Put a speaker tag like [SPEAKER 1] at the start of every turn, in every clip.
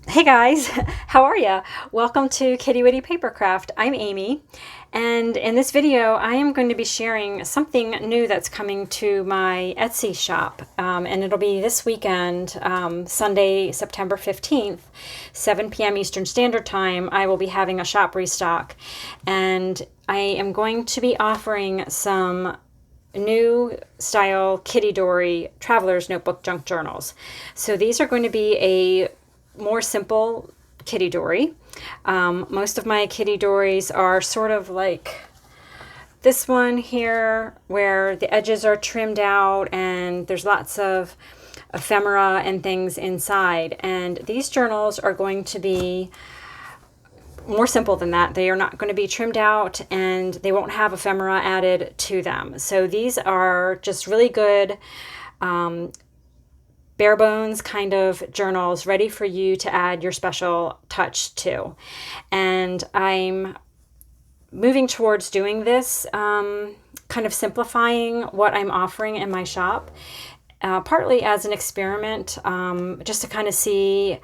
[SPEAKER 1] Hey guys, how are ya? Welcome to Kittywitty Papercraft. I'm Amy, and in this video I am going to be sharing something new that's coming to my Etsy shop, and it'll be this weekend, Sunday, September 15th, 7 p.m. Eastern Standard Time. I will be having a shop restock, and I am going to be offering some new style Kittydori Traveler's Notebook Junk Journals. So these are going to be a more simple Kittydori. Most of my Kittydoris are sort of like this one here, where the edges are trimmed out and there's lots of ephemera and things inside. And these journals are going to be more simple than that. They are not going to be trimmed out and they won't have ephemera added to them. So these are just really good bare bones kind of journals ready for you to add your special touch to. And I'm moving towards doing this, kind of simplifying what I'm offering in my shop, partly as an experiment, just to kind of see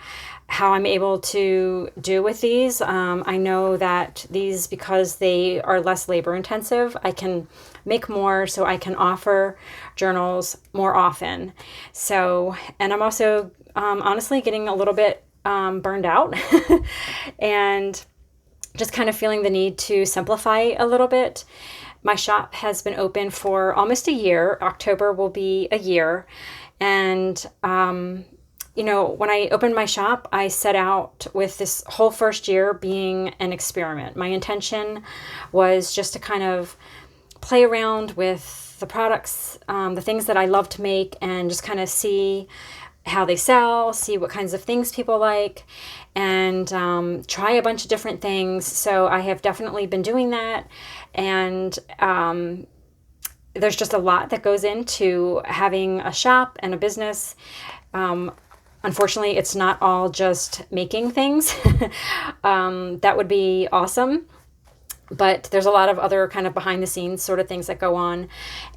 [SPEAKER 1] how I'm able to do with these. I know that these, because they are less labor intensive, I can make more, so I can offer journals more often. So, and I'm also honestly getting a little bit burned out and just kind of feeling the need to simplify a little bit. My shop has been open for almost a year. October will be a year. And you know, when I opened my shop, I set out with this whole first year being an experiment. My intention was just to kind of play around with the products, the things that I love to make, and just kind of see how they sell, see what kinds of things people like, and try a bunch of different things. So I have definitely been doing that. And there's just a lot that goes into having a shop and a business. Unfortunately, it's not all just making things. That would be awesome. But there's a lot of other kind of behind the scenes sort of things that go on,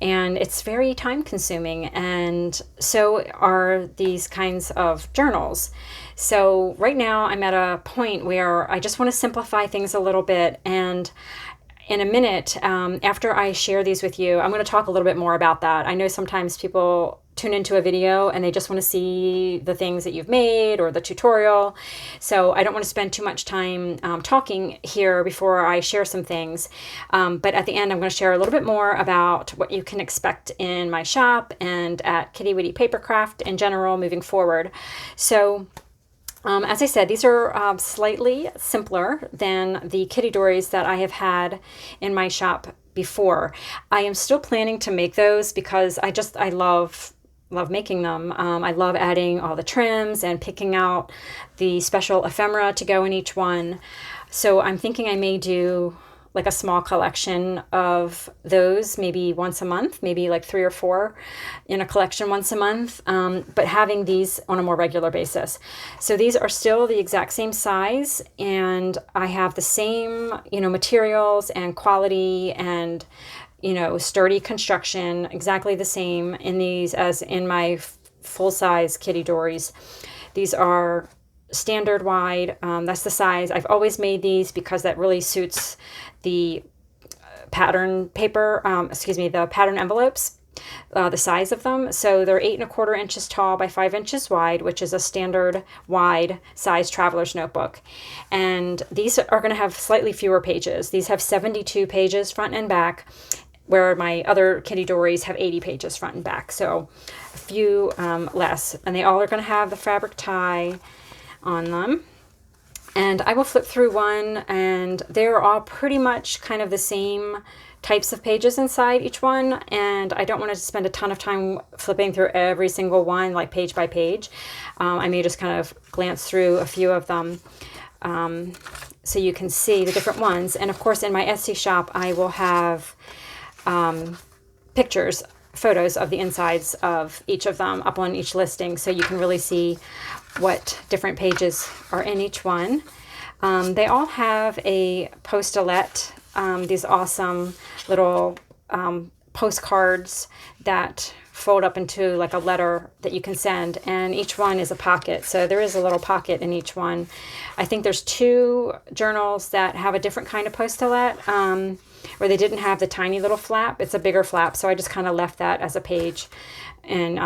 [SPEAKER 1] and it's very time consuming, and so are these kinds of journals. So right now I'm at a point where I just want to simplify things a little bit, and in a minute, after I share these with you, I'm going to talk a little bit more about that. I know sometimes people tune into a video and they just want to see the things that you've made or the tutorial. So I don't want to spend too much time talking here before I share some things. But at the end, I'm going to share a little bit more about what you can expect in my shop and at Kittywitty Papercraft in general moving forward. So as I said, these are slightly simpler than the Kittydoris that I have had in my shop before. I am still planning to make those because I love making them. I love adding all the trims and picking out the special ephemera to go in each one. So I'm thinking I may do like a small collection of those, maybe once a month, maybe like 3 or 4 in a collection once a month, but having these on a more regular basis. So these are still the exact same size, and I have the same, materials and quality and, sturdy construction, exactly the same in these as in my full-size Kittydoris. These are standard wide. That's the size. I've always made these because that really suits the pattern paper, the pattern envelopes, the size of them. So they're 8¼ inches tall by 5 inches wide, which is a standard wide size traveler's notebook. And these are going to have slightly fewer pages. These have 72 pages front and back, where my other Kittydoris have 80 pages front and back. So a few less. And they all are going to have the fabric tie on them. And I will flip through one, and they're all pretty much kind of the same types of pages inside each one, and I don't want to spend a ton of time flipping through every single one, like page by page. I may just kind of glance through a few of them so you can see the different ones. And of course in my Etsy shop I will have photos of the insides of each of them up on each listing, so you can really see what different pages are in each one. They all have a postulette, these awesome little postcards that fold up into like a letter that you can send, and each one is a pocket. So there is a little pocket in each one. I think there's 2 journals that have a different kind of postulette, where they didn't have the tiny little flap. It's a bigger flap, so I just kind of left that as a page, and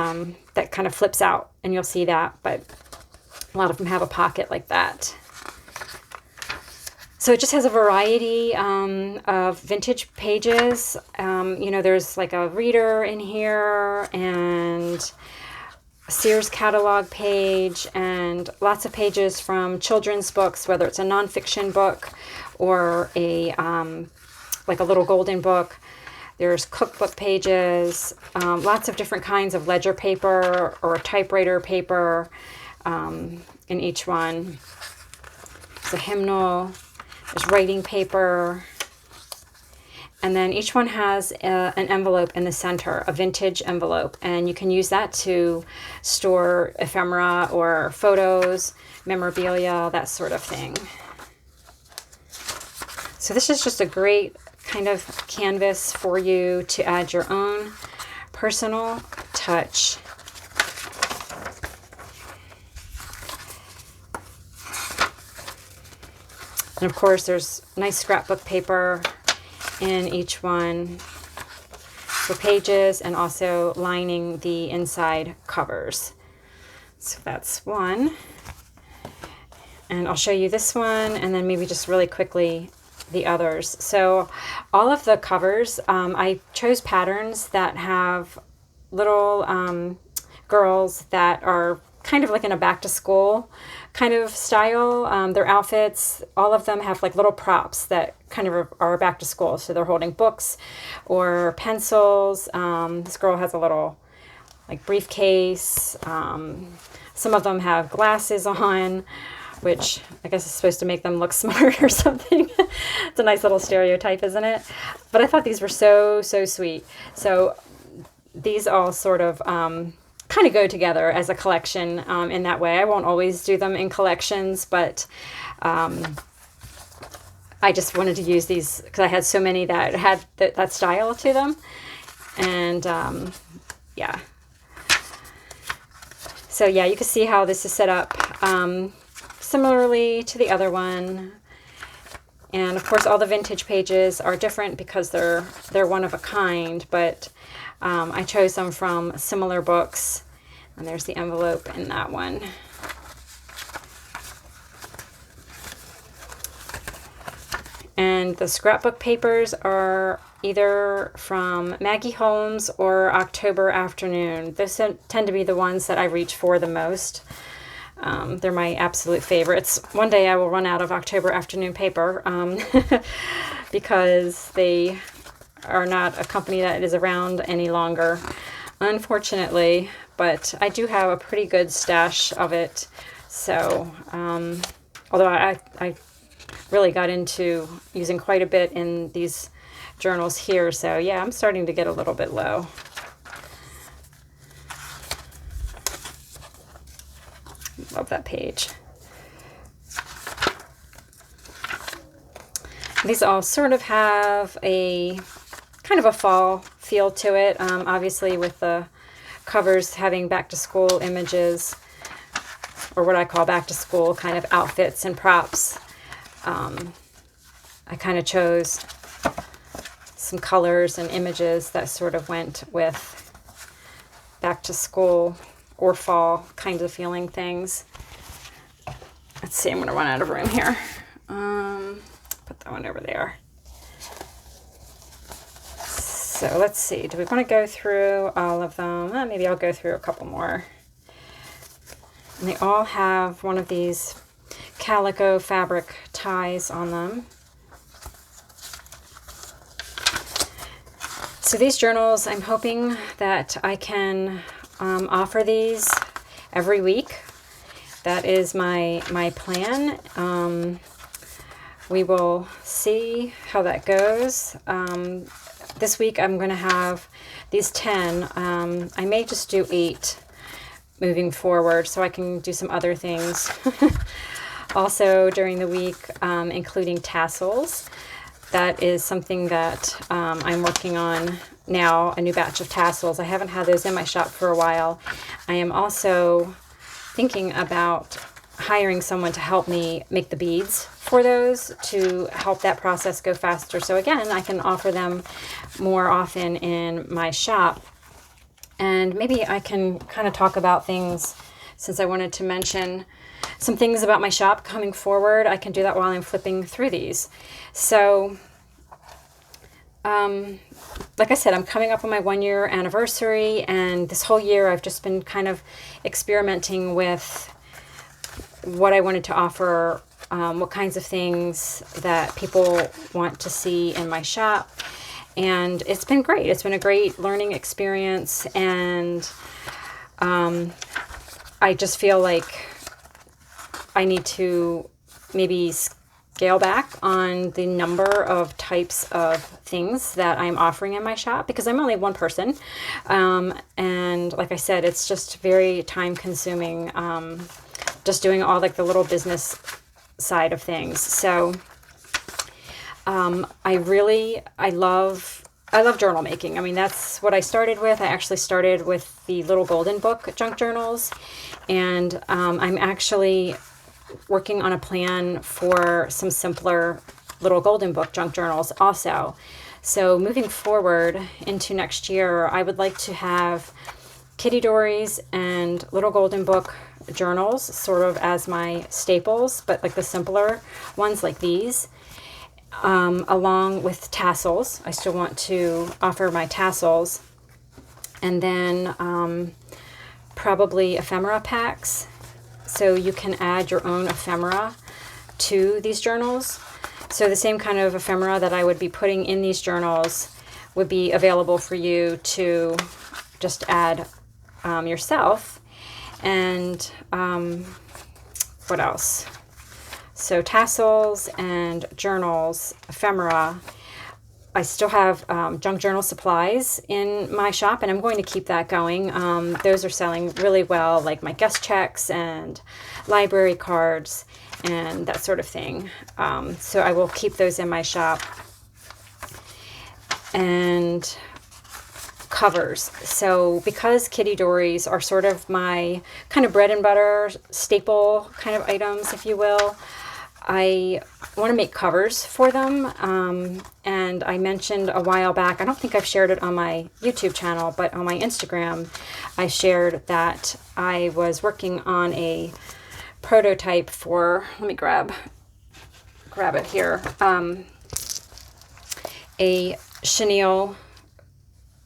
[SPEAKER 1] that kind of flips out, and you'll see that, but a lot of them have a pocket like that. So it just has a variety of vintage pages. You know, there's like a reader in here, and a Sears catalog page, and lots of pages from children's books, whether it's a nonfiction book or a like a little golden book. There's cookbook pages, lots of different kinds of ledger paper or typewriter paper in each one. There's a hymnal. There's writing paper, and then each one has an envelope in the center, a vintage envelope, and you can use that to store ephemera or photos, memorabilia, that sort of thing. So this is just a great kind of canvas for you to add your own personal touch. And of course, there's nice scrapbook paper in each one for pages, and also lining the inside covers. So that's one. And I'll show you this one, and then maybe just really quickly the others. So all of the covers, I chose patterns that have little girls that are kind of like in a back to school kind of style. Their outfits, all of them have like little props that kind of are back to school. So they're holding books or pencils. This girl has a little like briefcase. Some of them have glasses on, which I guess is supposed to make them look smart or something. It's a nice little stereotype, isn't it? But I thought these were so sweet. So these all sort of kind of go together as a collection in that way. I won't always do them in collections, but I just wanted to use these because I had so many that had that style to them. And yeah. So yeah, you can see how this is set up similarly to the other one. And of course all the vintage pages are different because they're one of a kind, but I chose them from similar books, and there's the envelope in that one. And the scrapbook papers are either from Maggie Holmes or October Afternoon. Those tend to be the ones that I reach for the most. They're my absolute favorites. One day I will run out of October Afternoon paper because they are not a company that is around any longer, unfortunately, but I do have a pretty good stash of it. So although I really got into using quite a bit in these journals here, so yeah, I'm starting to get a little bit low. Love that page. These all sort of have a kind of a fall feel to it, obviously with the covers having back to school images, or what I call back to school kind of outfits and props. I kind of chose some colors and images that sort of went with back to school or fall kinds of feeling things. Let's see, I'm going to run out of room here. Put that one over there. So let's see, do we want to go through all of them? Maybe I'll go through a couple more. And they all have one of these calico fabric ties on them. So these journals, I'm hoping that I can offer these every week. That is my plan. We will see how that goes. This week I'm going to have these 10. I may just do 8 moving forward so I can do some other things. Also during the week, including tassels. That is something that I'm working on now a new batch of tassels. I haven't had those in my shop for a while. I am also thinking about hiring someone to help me make the beads for those to help that process go faster. So again, I can offer them more often in my shop. And maybe I can kind of talk about things, since I wanted to mention some things about my shop coming forward. I can do that while I'm flipping through these. So, like I said, I'm coming up on my 1-year anniversary, and this whole year I've just been kind of experimenting with what I wanted to offer, what kinds of things that people want to see in my shop. And it's been great. It's been a great learning experience, and I just feel like I need to maybe scale back on the number of types of things that I'm offering in my shop, because I'm only one person. And like I said, it's just very time consuming, just doing all like the little business side of things. So I love journal making. I mean, that's what I started with. I actually started with the little golden book junk journals, and I'm actually working on a plan for some simpler little golden book junk journals also. So moving forward into next year, I would like to have Kittydori's and little golden book journals sort of as my staples, but like the simpler ones like these, along with tassels. I still want to offer my tassels, and then probably ephemera packs, so you can add your own ephemera to these journals. So the same kind of ephemera that I would be putting in these journals would be available for you to just add yourself. And what else? So tassels and journals, ephemera. I still have junk journal supplies in my shop, and I'm going to keep that going. Those are selling really well, like my guest checks and library cards and that sort of thing. So I will keep those in my shop. And covers. So because Kittydori's are sort of my kind of bread and butter staple kind of items, if you will, I want to make covers for them. And I mentioned a while back, I don't think I've shared it on my YouTube channel, but on my Instagram, I shared that I was working on a prototype for, let me grab it here, a chenille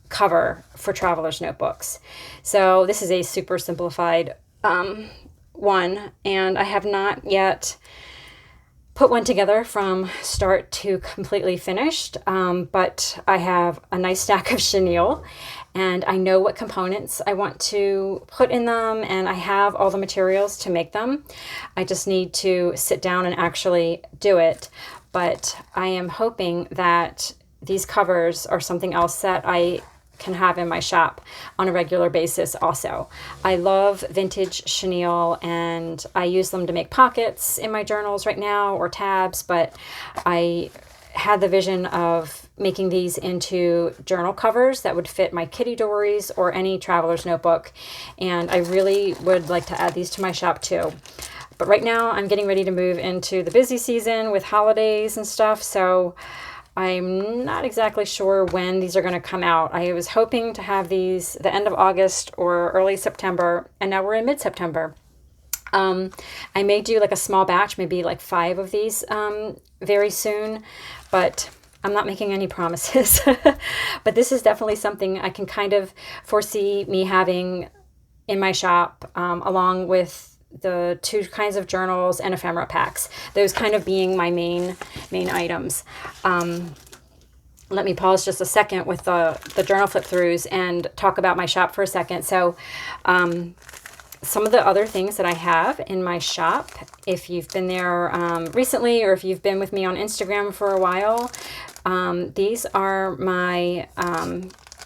[SPEAKER 1] cover for traveler's notebooks. So this is a super simplified one, and I have not yet put one together from start to completely finished, but I have a nice stack of chenille, and I know what components I want to put in them, and I have all the materials to make them. I just need to sit down and actually do it. But I am hoping that these covers are something else that I can have in my shop on a regular basis also. I love vintage chenille, and I use them to make pockets in my journals right now, or tabs, but I had the vision of making these into journal covers that would fit my Kittydori's or any traveler's notebook, and I really would like to add these to my shop too. But right now I'm getting ready to move into the busy season with holidays and stuff, so I'm not exactly sure when these are going to come out. I was hoping to have these the end of August or early September, and now we're in mid-September. I may do like a small batch, maybe like 5 of these very soon, but I'm not making any promises. But this is definitely something I can kind of foresee me having in my shop, along with the 2 kinds of journals and ephemera packs, those kind of being my main items. Let me pause just a second with the journal flip throughs and talk about my shop for a second. So some of the other things that I have in my shop, if you've been there recently, or if you've been with me on Instagram for a while, these are my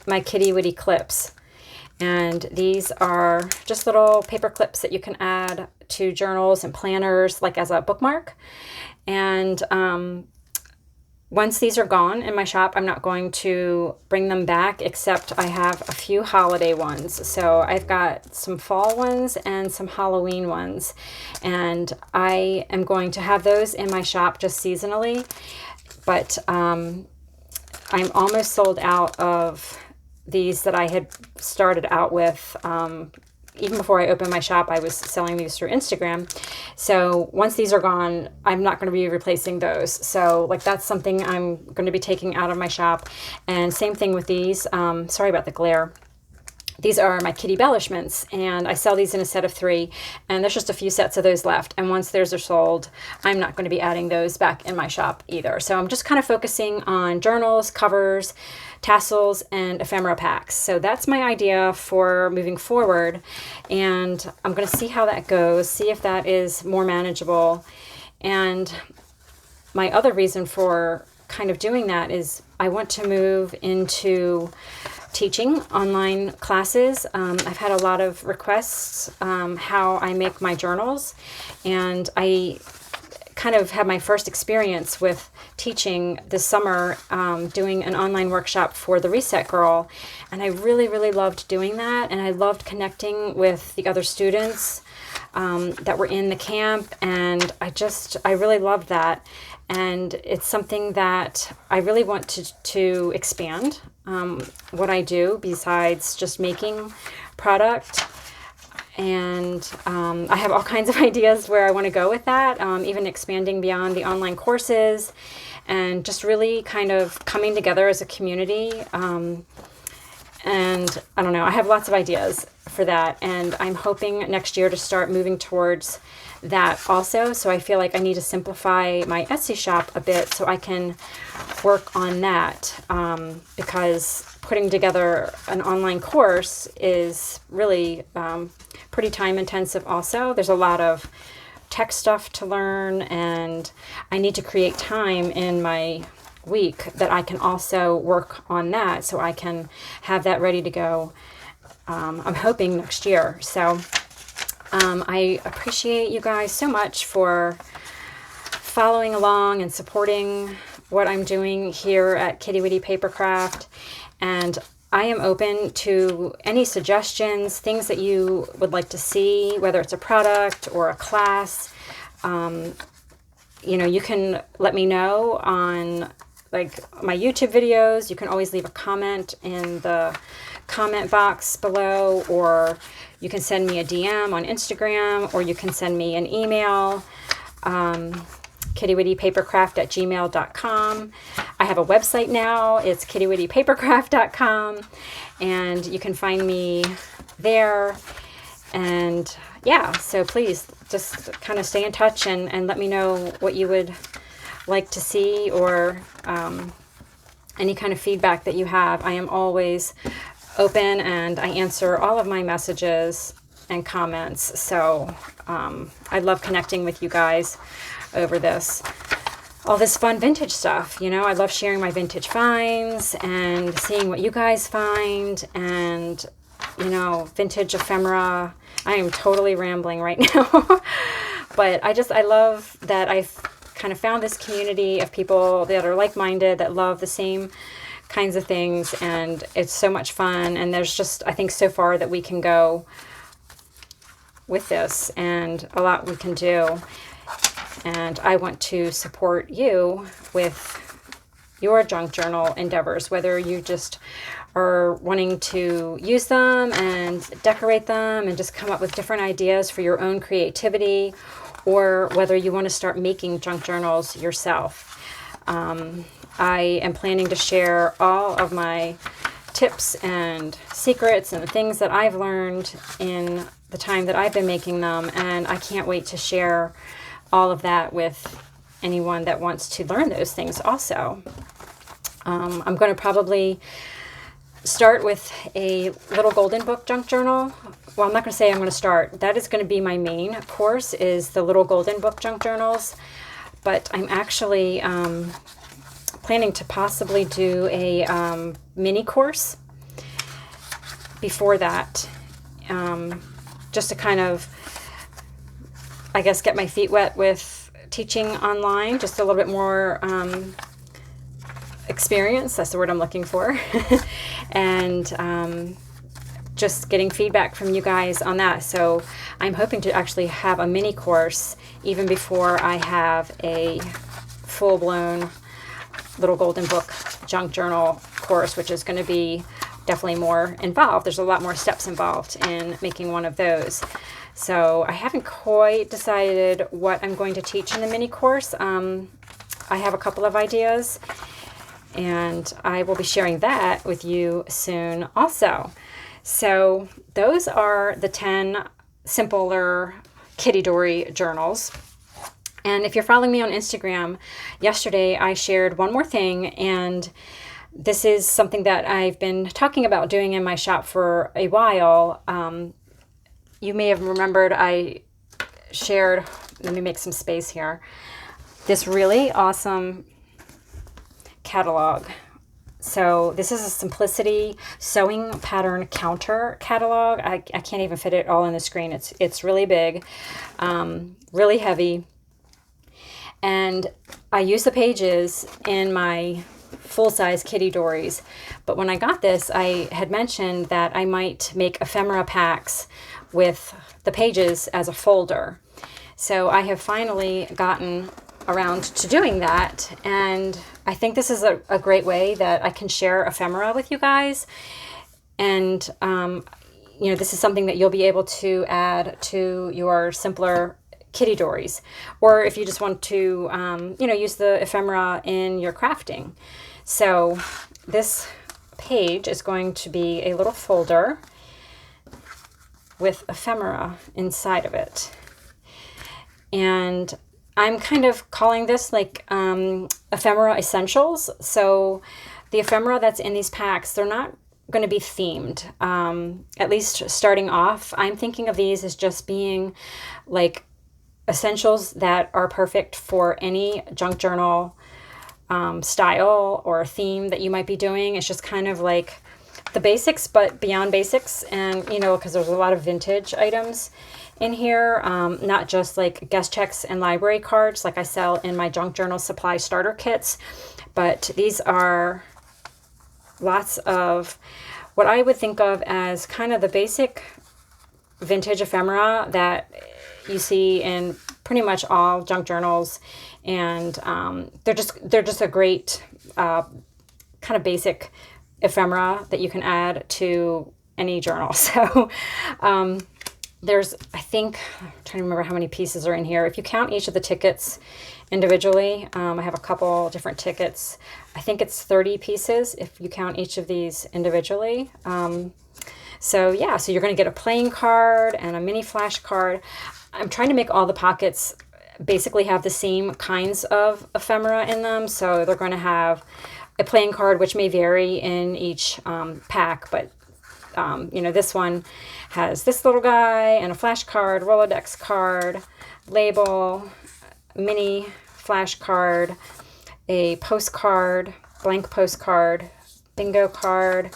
[SPEAKER 1] my Kittywitty clips. And these are just little paper clips that you can add to journals and planners, like as a bookmark. And once these are gone in my shop, I'm not going to bring them back, except I have a few holiday ones. So I've got some fall ones and some Halloween ones, and I am going to have those in my shop just seasonally. But I'm almost sold out of these that I had started out with. Even before I opened my shop, I was selling these through Instagram. So once these are gone, I'm not going to be replacing those. So like that's something I'm going to be taking out of my shop. And same thing with these. Sorry about the glare. These are my kitty embellishments, and I sell these in a set of 3, and there's just a few sets of those left. And once theirs are sold, I'm not going to be adding those back in my shop either. So I'm just kind of focusing on journals, covers, tassels, and ephemera packs. So that's my idea for moving forward, and I'm going to see how that goes, see if that is more manageable. And my other reason for kind of doing that is I want to move into teaching online classes. I've had a lot of requests how I make my journals, and I kind of had my first experience with teaching this summer, doing an online workshop for the Reset Girl, and I really, really loved doing that, and I loved connecting with the other students that were in the camp, and I really loved that. And it's something that I really want to expand what I do besides just making product. And I have all kinds of ideas where I want to go with that, even expanding beyond the online courses and just really kind of coming together as a community. And I don't know, I have lots of ideas for that. And I'm hoping next year to start moving towards that also. So I feel like I need to simplify my Etsy shop a bit so I can work on that, because putting together an online course is really pretty time intensive also. There's a lot of tech stuff to learn, and I need to create time in my week that I can also work on that so I can have that ready to go. I'm hoping next year. So I appreciate you guys so much for following along and supporting what I'm doing here at Kittywitty Papercraft. And I am open to any suggestions, things that you would like to see, whether it's a product or a class. You know, you can let me know on like my YouTube videos. You can always leave a comment in the comment box below, or you can send me a DM on Instagram, or you can send me an email, kittywittypapercraft@gmail.com. I have a website now. It's kittywittypapercraft.com, and you can find me there. And yeah, so please just kind of stay in touch and let me know what you would like to see, or any kind of feedback that you have. I am always open, and I answer all of my messages and comments. So I love connecting with you guys over this, all this fun vintage stuff. You know, I love sharing my vintage finds and seeing what you guys find, and you know, vintage ephemera. I am totally rambling right now, but I love that I've kind of found this community of people that are like-minded, that love the same kinds of things, and it's so much fun. And there's just, I think, so far that we can go with this, and a lot we can do. And I want to support you with your junk journal endeavors, whether you just are wanting to use them and decorate them and just come up with different ideas for your own creativity, or whether you want to start making junk journals yourself. I am planning to share all of my tips and secrets and the things that I've learned in the time that I've been making them, and I can't wait to share all of that with anyone that wants to learn those things also. I'm going to probably start with a little golden book junk journal. Well, I'm not going to say I'm going to start. That is going to be my main course, is the little golden book junk journals. But I'm actually planning to possibly do a mini course before that, just to kind of, I guess, get my feet wet with teaching online, just a little bit more experience. That's the word I'm looking for. And just getting feedback from you guys on that. So I'm hoping to actually have a mini course even before I have a full-blown little golden book junk journal course, which is going to be definitely more involved. There's a lot more steps involved in making one of those. So I haven't quite decided what I'm going to teach in the mini course. I have a couple of ideas, and I will be sharing that with you soon also. So those are the 10 simpler Kittydori journals. And if you're following me on Instagram, yesterday I shared one more thing, and this is something that I've been talking about doing in my shop for a while. You may have remembered I shared, let me make some space here, this really awesome catalog. So this is a Simplicity sewing pattern counter catalog. I can't even fit it all in the screen. It's really big, really heavy. And I use the pages in my full-size Kittydories. But when I got this, I had mentioned that I might make ephemera packs with the pages as a folder. So I have finally gotten around to doing that, and I think this is a great way that I can share ephemera with you guys. And this is something that you'll be able to add to your simpler Kittydories, or if you just want to use the ephemera in your crafting. So this page is going to be a little folder with ephemera inside of it, and I'm kind of calling this like ephemera essentials. So the ephemera that's in these packs, they're not going to be themed. At least starting off, I'm thinking of these as just being like essentials that are perfect for any junk journal style or theme that you might be doing. It's just kind of like the basics, but beyond basics. And, because there's a lot of vintage items in here, not just like guest checks and library cards like I sell in my junk journal supply starter kits, but these are lots of what I would think of as kind of the basic vintage ephemera that you see in pretty much all junk journals, and they're just a great kind of basic ephemera that you can add to any journal. So there's, I think, I'm trying to remember how many pieces are in here. If you count each of the tickets individually, I have a couple different tickets. I think it's 30 pieces if you count each of these individually. So yeah, so you're going to get a playing card and a mini flash card. I'm trying to make all the pockets basically have the same kinds of ephemera in them. So they're going to have a playing card, which may vary in each pack, but this one has this little guy and a flash card, Rolodex card, label, mini flash card, a postcard, blank postcard, bingo card.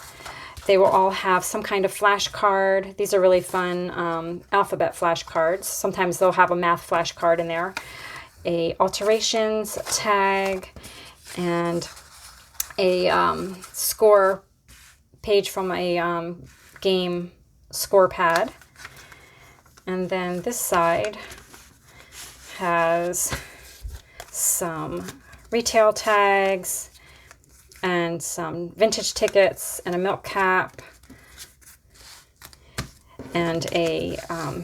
[SPEAKER 1] They will all have some kind of flash card. These are really fun alphabet flash cards. Sometimes they'll have a math flash card in there, a alterations tag, and a score page from a game score pad. And then this side has some retail tags and some vintage tickets and a milk cap and a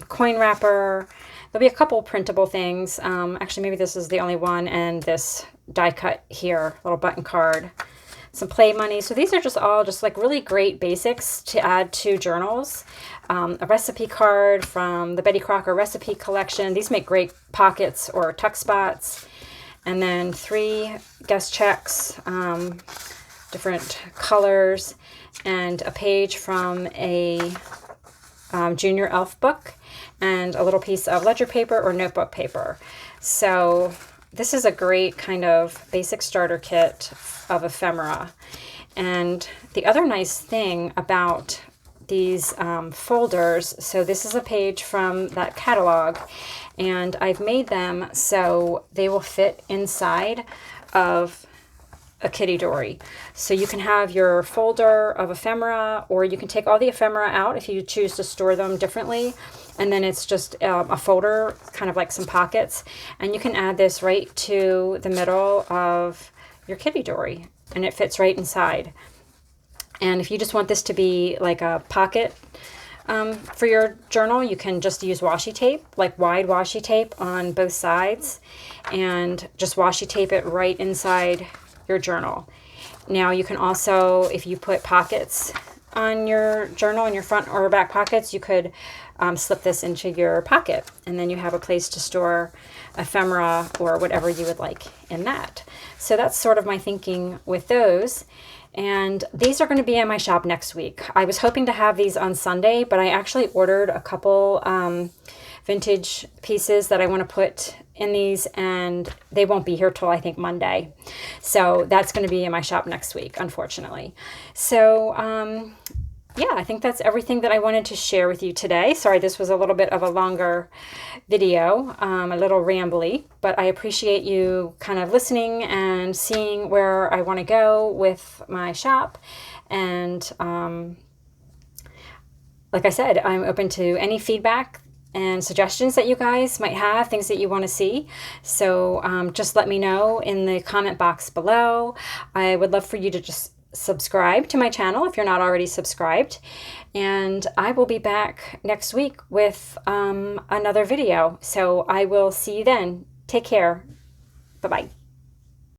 [SPEAKER 1] coin wrapper. There'll be a couple printable things. Actually, maybe this is the only one, and this die cut here, little button card, some play money. So these are just all just like really great basics to add to journals. A recipe card from the Betty Crocker recipe collection. These make great pockets or tuck spots. And then 3 guest checks, different colors, and a page from a Junior Elf book, and a little piece of ledger paper or notebook paper. So this is a great kind of basic starter kit of ephemera. And the other nice thing about these folders, so this is a page from that catalog, and I've made them so they will fit inside of a Kittydori. So you can have your folder of ephemera, or you can take all the ephemera out if you choose to store them differently. And then it's just a folder, kind of like some pockets. And you can add this right to the middle of your Kittydori, and it fits right inside. And if you just want this to be like a pocket for your journal, you can just use washi tape, like wide washi tape on both sides, and just washi tape it right inside your journal. Now you can also, if you put pockets on your journal in your front or back pockets, you could slip this into your pocket, and then you have a place to store ephemera or whatever you would like in that. So that's sort of my thinking with those. And these are going to be in my shop next week. I was hoping to have these on Sunday, but I actually ordered a couple vintage pieces that I want to put in these, and they won't be here till I think Monday. So that's going to be in my shop next week, unfortunately. So yeah, I think that's everything that I wanted to share with you today. Sorry, this was a little bit of a longer video, a little rambly, but I appreciate you kind of listening and seeing where I want to go with my shop. And like I said, I'm open to any feedback and suggestions that you guys might have, things that you want to see. So just let me know in the comment box below. I would love for you to just subscribe to my channel if you're not already subscribed, and I will be back next week with another video. So I will see you then. Take care. Bye-bye.